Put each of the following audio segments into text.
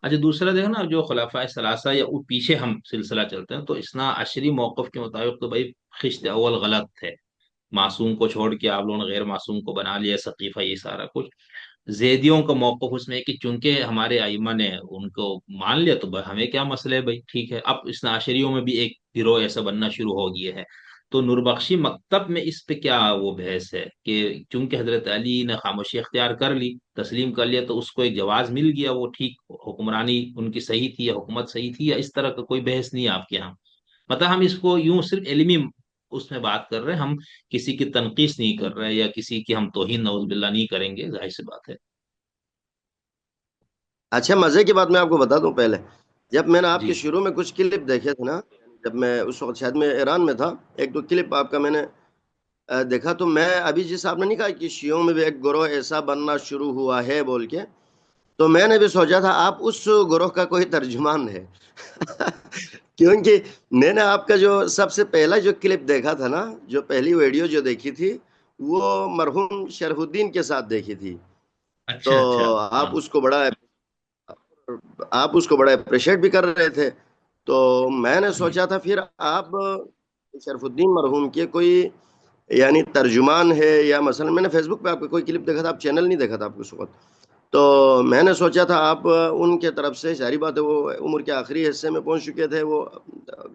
اچھا دوسرا دیکھو نا، جو خلافۂ ثلاثہ یا پیچھے ہم سلسلہ چلتے ہیں تو اثنا عشری موقف کے مطابق تو بھائی خشت اول غلط ہے، معصوم کو چھوڑ کے آپ لوگوں نے غیر معصوم کو بنا لیا سقیفہ، یہ سارا کچھ زیدیوں کا موقف اس میں ہے کہ چونکہ ہمارے ائمہ نے ان کو مان لیا تو ہمیں کیا مسئلہ ہے بھائی، ٹھیک ہے۔ اب اس عشریوں میں بھی ایک گروہ ایسا بننا شروع ہو گیا ہے، تو نوربخشی مکتب میں اس پہ کیا وہ بحث ہے کہ چونکہ حضرت علی نے خاموشی اختیار کر لی، تسلیم کر لیا، تو اس کو ایک جواز مل گیا، وہ ٹھیک حکمرانی ان کی صحیح تھی یا حکومت صحیح تھی، یا اس طرح کا کوئی بحث نہیں ہے آپ کے یہاں؟ مطلب ہم اس کو یوں صرف علمی اس میں بات کر رہے ہیں، ہم کسی کی تنقیص نہیں کر رہے یا کسی کی ہم توہین نعوذ باللہ نہیں کریں گے، ظاہر سی بات ہے۔ اچھا مزے کی بات میں آپ کو بتا دوں پہلے، جب میں نے آپ جی کے شروع میں کچھ کلپ دیکھے تھے نا، جب میں اس وقت شاید میں ایران میں تھا، ایک دو کلپ آپ کا میں نے دیکھا، تو میں ابھی جس آپ نے نہیں کہا کہ شیعوں میں بھی ایک گروہ ایسا بننا شروع ہوا ہے بول کے، تو میں نے بھی سوچا تھا آپ اس گروہ کا کوئی ترجمان ہے کیونکہ میں نے آپ کا جو سب سے پہلا جو کلپ دیکھا تھا نا، جو پہلی ویڈیو جو دیکھی تھی، وہ مرحوم شرف الدین کے ساتھ دیکھی تھی، تو اچھا اچھا ہاں آپ اس کو بڑا آپ اس کو بڑا اپریشیٹ بھی کر رہے تھے، تو میں نے جی سوچا تھا پھر آپ شرف الدین مرحوم کے کوئی یعنی ترجمان ہے، یا مثلا میں نے فیس بک پہ آپ کا کوئی کلپ دیکھا تھا، آپ چینل نہیں دیکھا تھا آپ کو اس وقت، تو میں نے سوچا تھا آپ ان کے طرف سے، ظاہری بات ہے وہ عمر کے آخری حصے میں پہنچ چکے تھے، وہ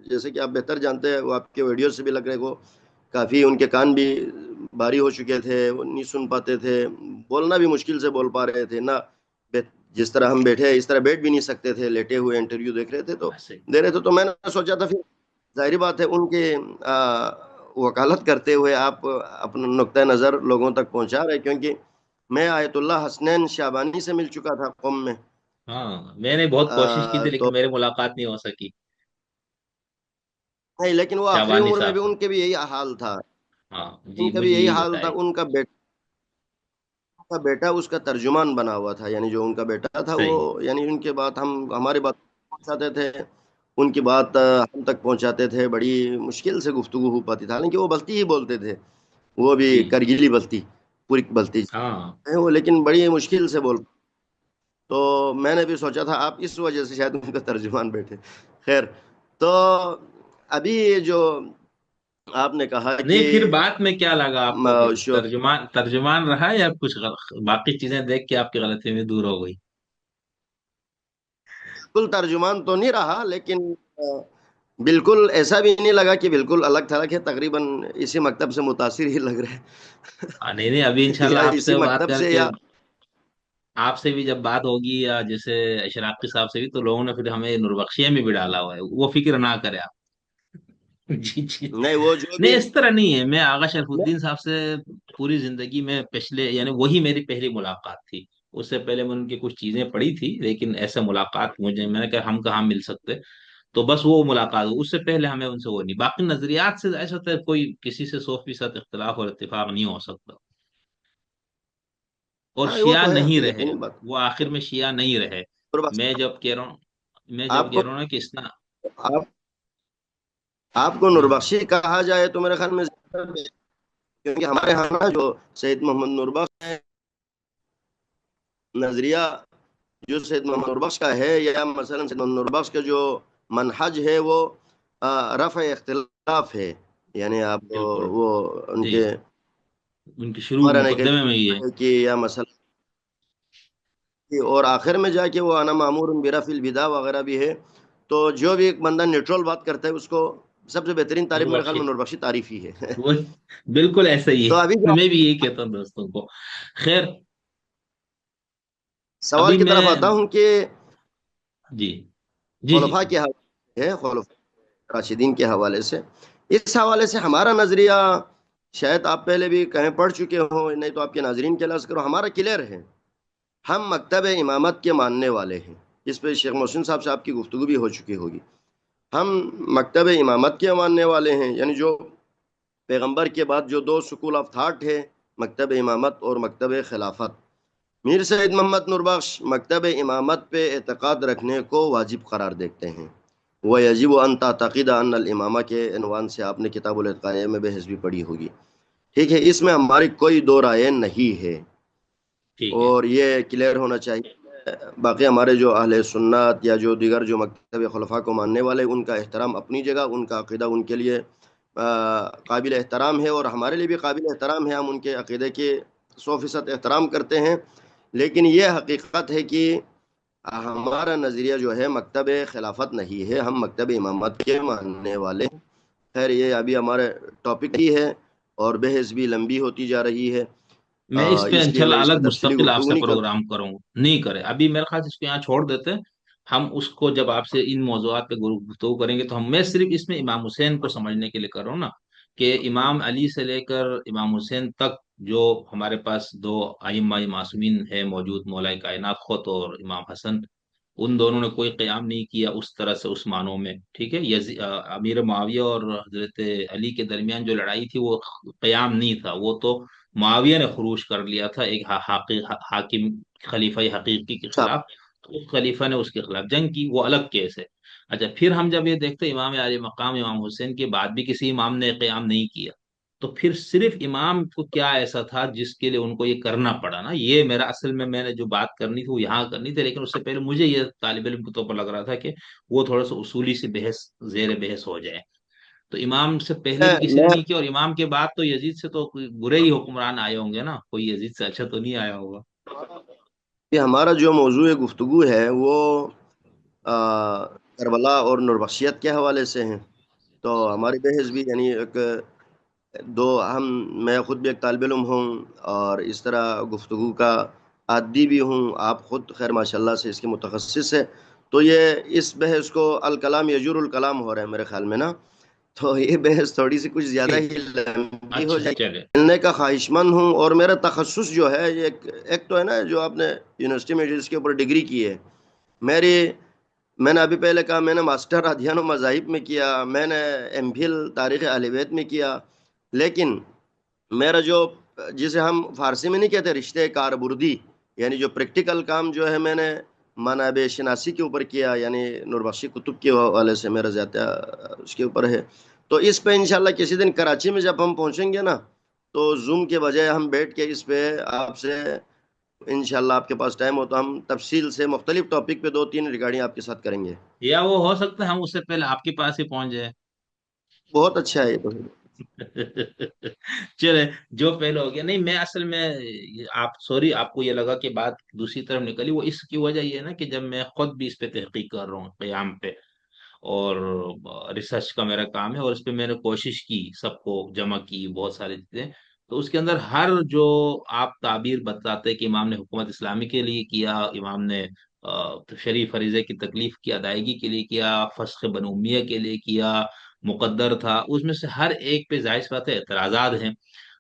جیسے کہ آپ بہتر جانتے ہیں، وہ آپ کے ویڈیو سے بھی لگ رہے وہ کافی ان کے کان بھی بھاری ہو چکے تھے، وہ نہیں سن پاتے تھے، بولنا بھی مشکل سے بول پا رہے تھے نہ، جس طرح ہم بیٹھے اس طرح بیٹھ بھی نہیں سکتے تھے، لیٹے ہوئے انٹرویو دیکھ رہے تھے تو بس صحیح۔ دے رہے تھے، تو میں نے سوچا تھا پھر ظاہری بات ہے ان کے وکالت کرتے ہوئے آپ اپنا نقطۂ نظر لوگوں تک پہنچا رہے، کیونکہ میں آیت اللہ حسنین شعبانی سے مل چکا تھا قم میں، ہاں میں نے بہت کوشش کی تھی تو لیکن میری ملاقات نہیں ہو سکی نہیں، لیکن وہ آخری شعبانی عمر میں صاحب بھی سے۔ ان کے بھی یہی حال تھا، ہاں جی ان کا بھی مجھے یہی یہی حال تھا، بتائے۔ ان کا بیٹا اس کا ترجمان بنا ہوا تھا، یعنی جو ان کا بیٹا تھا وہ، صحیح یعنی ان کے بات ہماری بات پہنچاتے تھے، ان کی بات ہم تک پہنچاتے تھے، بڑی مشکل سے گفتگو ہو پاتی تھی، حالانکہ وہ بلتی ہی بولتے تھے، وہ بھی جی کرگیلی بلتی، پوری بلتی ہاں ہے وہ، لیکن بڑی مشکل سے بول، تو میں نے بھی سوچا تھا آپ اس وجہ سے شاید ان کا ترجمان بیٹھے، خیر، تو ابھی یہ جو آپ نے کہا کہ نہیں، پھر بات میں کیا لگا آپ کو؟ پھر شو ترجمان رہا یا کچھ باقی چیزیں دیکھ کے آپ کی غلطی میں دور ہو گئی؟ بالکل ترجمان تو نہیں رہا، لیکن بالکل ایسا بھی نہیں لگا کہ بالکل الگ تھلگ ہے، تقریباً اسی مکتب سے متاثر ہی لگ رہے نہیں نہیں، ابھی انشاءاللہ یا آپ اسی سے بات مکتب کر سے کے، یا آپ سے بھی جب بات ہوگی یا جیسے اشراقی صاحب سے بھی، تو لوگوں نے پھر ہمیں نوربخشیہ میں بھی ڈالا ہوا ہے، وہ فکر نہ کرے آپ جی جی۔ نہیں وہ جو نہیں بھی اس طرح نہیں ہے، میں آغا شرف الدین صاحب سے پوری زندگی میں پچھلے یعنی وہی میری پہلی ملاقات تھی، اس سے پہلے میں ان کی کچھ چیزیں پڑھی تھی لیکن ایسا ملاقات مجھے، میں نے کہا ہم کہاں مل سکتے، تو بس وہ ملاقات اس سے پہلے ہمیں ان سے وہ نہیں، باقی نظریات سے ایسا ہوتا ہے کوئی کسی سے 100% اختلاف اور اتفاق نہیں ہو سکتا، اور ہاں وہ شیعہ تو ہے نہیں رہے، یقینی بات، وہ آخر میں شیعہ نہیں رہے۔ اور بس میں جب کہہ رہا ہوں میں جب آپ کہہ کو رہا ہوں نا کہ آپ آپ کو ہاں نوربخشی کہا جائے تو میرے خیال میں زیادہ بہتر ہے، کیونکہ ہمارے ہاں نا جو سید محمد نوربخش ہے، نظریہ جو سید محمد نوربخش کا ہے، یا مثلا سید محمد نوربخش کا جو منہج ہے، وہ رفع اختلاف ہے، یعنی آپ بالکل وہ ان جی، کے ان کی شروع ہمارا نہیں مقدمے میں ہی ہے۔ کہ یا مثلا اور آخر میں جا کے وہ انا معمور برفع البدع وغیرہ بھی ہے، تو جو بھی ایک بندہ نیوٹرل بات کرتا ہے اس کو سب سے بہترین تعریف میرے خیال نوربخشی میں نوربخشی تعریف ہی ہے وہ بالکل ایسا ہی تو ابھی ہے، جو میں بھی یہی کہتا ہوں دوستوں کو۔ خیر سوال ابھی کی میں طرف آتا ہوں کہ جی جی جی خلفاء کے حوالے ہے، خلفاء راشدین کے حوالے سے، اس حوالے سے ہمارا نظریہ شاید آپ پہلے بھی کہیں پڑھ چکے ہوں، نہیں تو آپ کے ناظرین کے عرض کرو، ہمارا کلیئر ہے، ہم مکتب امامت کے ماننے والے ہیں، اس پہ شیخ محسن صاحب سے آپ کی گفتگو بھی ہو چکی ہوگی، ہم مکتب امامت کے ماننے والے ہیں، یعنی جو پیغمبر کے بعد جو دو سکول آف تھاٹ ہے، مکتب امامت اور مکتب خلافت، میر سید محمد نوربخش مکتب امامت پہ اعتقاد رکھنے کو واجب قرار دیتے ہیں، وہ یجب ان تعتقد ان الامامہ کے عنوان سے آپ نے کتاب الاتقان میں بحث بھی پڑھی ہوگی، ٹھیک ہے، اس میں ہماری کوئی دو رائے نہیں ہے، ٹھیک ہے اور یہ کلیئر ہونا چاہیے، باقی ہمارے جو اہل سنت یا جو دیگر جو مکتب خلفاء کو ماننے والے، ان کا احترام اپنی جگہ، ان کا عقیدہ ان کے لیے قابل احترام ہے، اور ہمارے لیے بھی قابل احترام ہے، ہم ان کے عقیدے کے 100% احترام کرتے ہیں. لیکن یہ حقیقت ہے کہ ہمارا نظریہ جو ہے مکتب خلافت نہیں ہے، ہم مکتب امامت کے ماننے والے ہیں. خیر یہ ابھی ہمارے ٹاپک ہی ہے، اور بحث بھی لمبی ہوتی جا رہی ہے، میں اس پہ اس لیے انشاءاللہ میں اس پہ الگ تفصیلی مستقل آپ گفتگو سے نہیں کروں. پروگرام کروں نہیں کرے ابھی میرے خیال سے اس کو یہاں چھوڑ دیتے ہیں. ہم اس کو جب آپ سے ان موضوعات پہ گفتگو کریں گے تو میں صرف اس میں امام حسین کو سمجھنے کے لیے کر رہا ہوں نا، کہ امام علی سے لے کر امام حسین تک جو ہمارے پاس دو ائمہ معصومین ہے موجود، مولا کائنات خود اور امام حسن، ان دونوں نے کوئی قیام نہیں کیا اس طرح سے اس معنوں میں. ٹھیک ہے، امیر معاویہ اور حضرت علی کے درمیان جو لڑائی تھی وہ قیام نہیں تھا، وہ تو معاویہ نے خروج کر لیا تھا ایک حاکم خلیفہ حقیقی کے صاحب خلاف. تو اس خلیفہ نے اس کے خلاف جنگ کی، وہ الگ کیس ہے. اچھا، پھر ہم جب یہ دیکھتے امام علی مقام امام حسین کے بعد بھی کسی امام نے قیام نہیں کیا، تو پھر صرف امام کو کیا ایسا تھا جس کے لیے ان کو یہ کرنا پڑا نا؟ یہ میرا اصل میں نے جو بات کرنی تھی وہ یہاں کرنی تھی، لیکن اس سے پہلے مجھے یہ طالب علم کے طور پر لگ رہا تھا کہ وہ تھوڑا سا اصولی سی بحث زیر بحث ہو جائے. تو امام سے پہلے بھی کسی نے میں نہیں کیا، اور امام کے بعد تو یزید سے تو کوئی برے ہی حکمران آئے ہوں گے نا، کوئی یزید سے اچھا تو نہیں آیا ہوگا. یہ ہمارا جو موضوع گفتگو ہے وہ کربلا اور نوربخشیت کے حوالے سے ہیں. تو ہماری بحث بھی یعنی ایک دو ہم میں خود بھی ایک طالب علم ہوں، اور اس طرح گفتگو کا عادی بھی ہوں. آپ خود خیر ماشاءاللہ سے اس کے متخصص ہے، تو یہ اس بحث کو الکلام یجور الکلام ہو رہا ہے میرے خیال میں نا. تو یہ بحث تھوڑی سی کچھ زیادہ ٹھیک، ہی لمبی ہو اچھا جائے چلے. گی. ملنے کا خواہش مند ہوں، اور میرا تخصص جو ہے یہ ایک تو ہے نا جو آپ نے یونیورسٹی میں جس کے اوپر ڈگری کی ہے. میری میں نے ابھی پہلے کہا میں نے ماسٹر ادیان و مذاہب میں کیا، میں نے ایم فل تاریخ اہل بیت میں کیا. لیکن میرا جو جسے ہم فارسی میں نہیں کہتے رشتے کاربردی، یعنی جو پریکٹیکل کام جو ہے میں نے منابع شناسی کے اوپر کیا، یعنی نوربخشی کتب کے حوالے سے میرا زیادہ اس کے اوپر ہے. تو اس پہ انشاءاللہ کسی دن کراچی میں جب ہم پہنچیں گے نا، تو زوم کے بجائے ہم بیٹھ کے اس پہ آپ سے انشاءاللہ آپ کے پاس ٹائم ہو تو ہم تفصیل سے مختلف ٹاپک پہ 2-3 ریکارڈنگ آپ کے ساتھ کریں گے. یا وہ ہو سکتا ہے ہم اس سے پہلے آپ کے پاس ہی پہنچ جائیں. بہت اچھا ہے یہ تو. چلے، جو پہلے ہو گیا. نہیں میں اصل میں آپ سوری آپ کو یہ لگا کہ بات دوسری طرف نکلی، وہ اس کی وجہ یہ ہے نا کہ جب میں خود بھی اس پہ تحقیق کر رہا ہوں قیام پہ، اور ریسرچ کا میرا کام ہے، اور اس پہ میں نے کوشش کی سب کو جمع کی بہت ساری چیزیں. تو اس کے اندر ہر جو آپ تعبیر بتاتے کہ امام نے حکومت اسلامی کے لیے کیا، امام نے شریف فریضے کی تکلیف کی ادائیگی کے لیے کیا، فسخ بنو امیہ کے لیے کیا، مقدر تھا، اس میں سے ہر ایک پہ ظاہر سی بات ہے اعتراضات ہیں.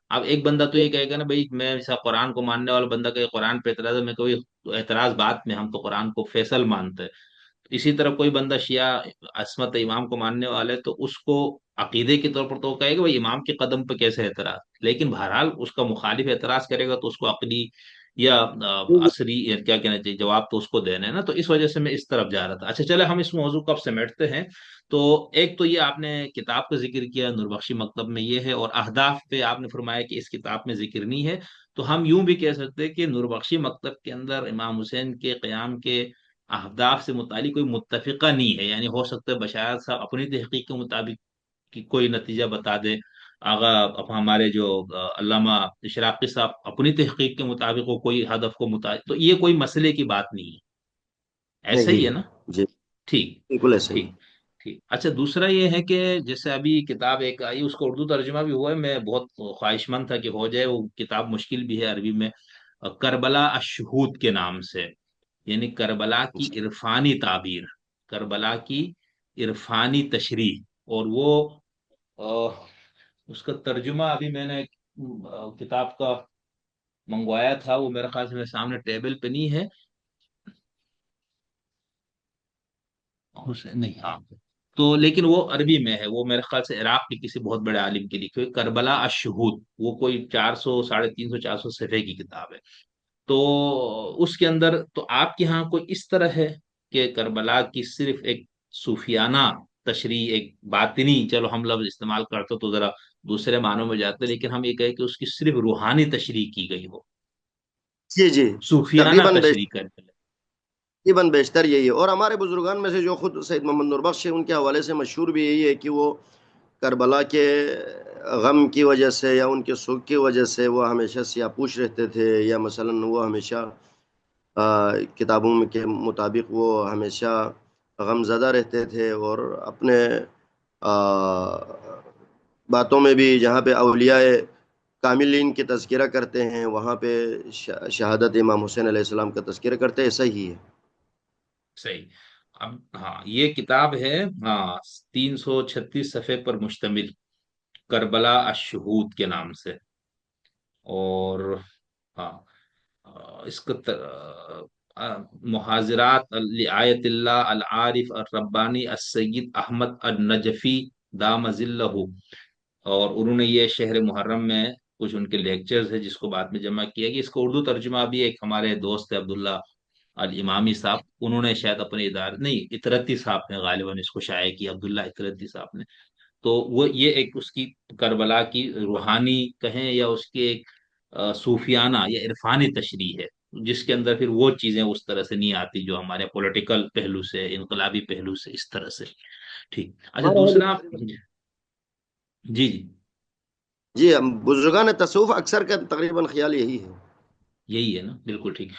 اب ایک بندہ تو یہ کہے گا نا بھائی میں ایسا قرآن کو ماننے والا بندہ کہ قرآن پہ اعتراض ہے، میں کوئی اعتراض بات میں، ہم تو قرآن کو فیصل مانتے ہیں. اسی طرح کوئی بندہ شیعہ عصمت امام کو ماننے والے تو اس کو عقیدے کے طور پر تو وہ کہے گا بھائی امام کے قدم پہ کیسے اعتراض، لیکن بہرحال اس کا مخالف اعتراض کرے گا تو اس کو عقلی یا عصری یا کیا کہنا چاہیے جواب تو اس کو دینا ہے نا. تو اس وجہ سے میں اس طرف جا رہا تھا. اچھا چلے ہم اس موضوع کو اب سمیٹتے ہیں. تو ایک تو یہ آپ نے کتاب کا ذکر کیا نوربخشی مکتب میں یہ ہے، اور اہداف پہ آپ نے فرمایا کہ اس کتاب میں ذکر نہیں ہے. تو ہم یوں بھی کہہ سکتے ہیں کہ نوربخشی مکتب کے اندر امام حسین کے قیام کے اہداف سے متعلق کوئی متفقہ نہیں ہے. یعنی ہو سکتا ہے بشار صاحب اپنی تحقیق کے مطابق کوئی نتیجہ بتا دے، آغا ہمارے جو علامہ اشراقی صاحب اپنی تحقیق کے مطابق وہ کوئی ہدف کو مطابق، تو یہ کوئی مسئلے کی بات نہیں ہے. ایسا ہی نہیں ہے نا؟ جی، ٹھیک. بالکل ایسے ہی. ٹھیک. ٹھیک. اچھا دوسرا یہ ہے کہ جیسے ابھی کتاب ایک آئی اس کو اردو ترجمہ بھی ہوا ہے، میں بہت خواہش مند تھا کہ ہو جائے. وہ کتاب مشکل بھی ہے عربی میں، کربلا الشہود کے نام سے، یعنی کربلا کی عرفانی تعبیر، کربلا کی عرفانی تشریح. اور وہ آ، اس کا ترجمہ ابھی میں نے کتاب کا منگوایا تھا، وہ میرے خیال سے میرے سامنے ٹیبل پہ نہیں ہے. حسین نہیں، ہاں. تو لیکن وہ عربی میں ہے، وہ میرے خیال سے عراق کے کسی بہت بڑے عالم کی لکھی ہوئی کربلا الشہود. وہ کوئی 400 350 400 صفحے کی کتاب ہے. تو اس کے اندر تو آپ کے ہاں کوئی اس طرح ہے کہ کربلا کی صرف ایک صوفیانہ تشریح، ایک باطنی، چلو ہم لفظ استعمال کرتے تو ذرا دوسرے معنوں میں جاتے، لیکن ہم یہ کہیں کہ اس کی صرف روحانی تشریح کی گئی ہو، جی جی، صوفیانہ تقریباً تشریح کرتے ہیں. تقریباً بیشتر یہی ہے. اور ہمارے بزرگان میں سے جو خود سید محمد نور بخش ہے، ان کے حوالے سے مشہور بھی یہی ہے کہ وہ کربلا کے غم کی وجہ سے یا ان کے سکھ کی وجہ سے وہ ہمیشہ سیاپوش رہتے تھے، یا مثلاً وہ ہمیشہ کتابوں میں کے مطابق وہ ہمیشہ غم زدہ رہتے تھے، اور اپنے باتوں میں بھی جہاں پہ اولیاء کاملین کی تذکرہ کرتے ہیں وہاں پہ شہادت امام حسین علیہ السلام کا تذکرہ کرتے ہیں. ایسا ہی ہے. صحیح. اب ہاں یہ کتاب ہے، ہاں، 336 صفحے پر مشتمل، کربلا الشہود کے نام سے. اور ہاں اس کا محاضرات لآیت اللہ العارف الربانی السید احمد النجفی دام ذلہ. اور انہوں نے یہ شہر محرم میں کچھ ان کے لیکچرز ہے جس کو بعد میں جمع کیا گیا. اس کا اردو ترجمہ بھی ایک ہمارے دوست ہے عبداللہ الامامی صاحب، انہوں نے شاید اپنے ادارے، نہیں، اطرتی صاحب نے غالباً اس کو شائع کیا، عبداللہ اطرتی صاحب نے. تو وہ یہ ایک اس کی کربلا کی روحانی کہیں یا اس کی ایک صوفیانہ یا عرفانی تشریح ہے، جس کے اندر پھر وہ چیزیں اس طرح سے نہیں آتی جو ہمارے پولیٹیکل پہلو سے، انقلابی پہلو سے، اس طرح سے. ٹھیک. اچھا، ہمارے یہاں بھی دوسرا. تقریباً جی جی. جی، بزرگان تصوف اکثر کا تقریباً خیال یہی ہے. یہی ہے نا، بالکل ٹھیک.